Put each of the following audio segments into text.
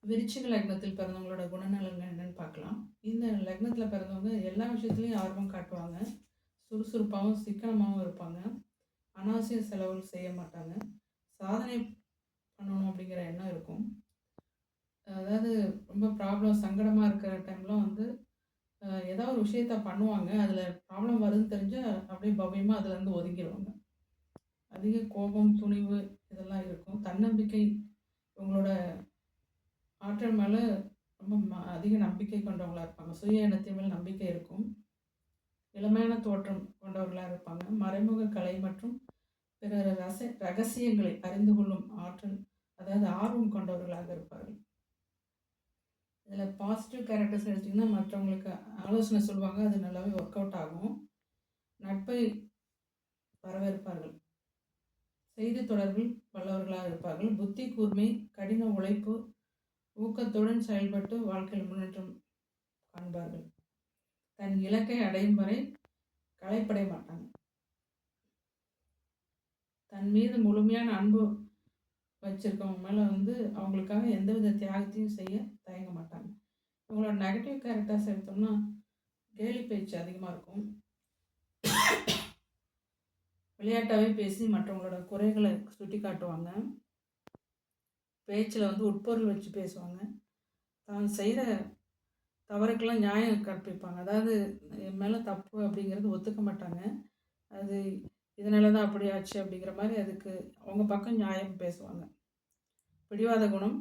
விருச்சிக லக்னத்தில் பிறந்தவங்களோட குணநலன்கள் என்னன்னு பார்க்கலாம். இந்த லக்னத்தில பிறந்தவங்க எல்லா விஷயத்துலயும் ஆர்வம் காட்டுவாங்க. சுறுசுறுப்பாவும், சிக்கனமாவும் இருப்பாங்க. அனாவசிய செலவுகள் செய்ய மாட்டாங்க. சாதனை பண்ணணும் அப்படிங்கிற எண்ணம் இருக்கும். அதாவது ரொம்ப சங்கடமா இருக்கிற டைம்ல வந்து ஏதாவது ஒரு விஷயத்த பண்ணுவாங்க. அதில ப்ராப்ளம் வருதுன்னு தெரிஞ்சா அப்படியே பவ்யமா அதுலேருந்து ஒதுங்கிருவாங்க. அதிக கோபம், துணிவு இதெல்லாம் இருக்கும். தன்னம்பிக்கை இவங்களோட ஆற்றல் மேல ரொம்ப அதிக நம்பிக்கை கொண்டவங்களா இருப்பாங்க. சுய எண்ணத்தின் மேல் நம்பிக்கை இருக்கும். இளமையான தோற்றம் கொண்டவர்களா இருப்பாங்க. மறைமுக கலை மற்றும் பிறர் ரகசியங்களை அறிந்து கொள்ளும் ஆற்றல், அதாவது ஆர்வம் கொண்டவர்களாக இருப்பார்கள். இதில் பாசிட்டிவ் கேரக்டர்ஸ் எடுத்திங்கன்னா மற்றவங்களுக்கு ஆலோசனை சொல்லுவாங்க. அது நல்லாவே ஒர்க் அவுட் ஆகும். நட்பை வரவேற்பார்கள். செய்தி தொடர்பில் வல்லவர்களாக இருப்பார்கள். புத்தி கூர்மை, கடின உழைப்பு, ஊக்கத்துடன் செயல்பட்டு வாழ்க்கையில் முன்னேற்றம் காண்பார்கள். தன் இலக்கை அடையும் வரை களைப்படைய மாட்டாங்க. தன் மீது முழுமையான அன்பு வச்சிருக்கவங்க மேலே வந்து அவங்களுக்காக எந்தவித தியாகத்தையும் செய்ய தயங்க மாட்டாங்க. இவங்களோட நெகட்டிவ் கேரக்டர்ஸ் எடுத்தோம்னா கேலி பேச்சு அதிகமாக இருக்கும். விளையாட்டாகவே பேசி மற்றவங்களோட குறைகளை சுட்டி காட்டுவாங்க. பேச்சில் வந்து உட்பொருள் வச்சு பேசுவாங்க. தான் செய்கிற தவறுக்கெல்லாம் நியாயம் கற்பிப்பாங்க. அதாவது என் மேலே தப்பு அப்படிங்கிறது ஒத்துக்க மாட்டாங்க. அது இதனால தான் அப்படி ஆச்சு அப்படிங்கிற மாதிரி அதுக்கு அவங்க பக்கம் நியாயம் பேசுவாங்க. பிடிவாத குணம்,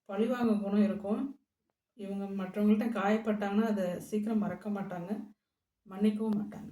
பழிவாங்க குணம் இருக்கும். இவங்க மற்றவங்கள்ட்ட காயப்பட்டாங்கன்னா அதை சீக்கிரம் மறக்க மாட்டாங்க, மன்னிக்கவும் மாட்டாங்க.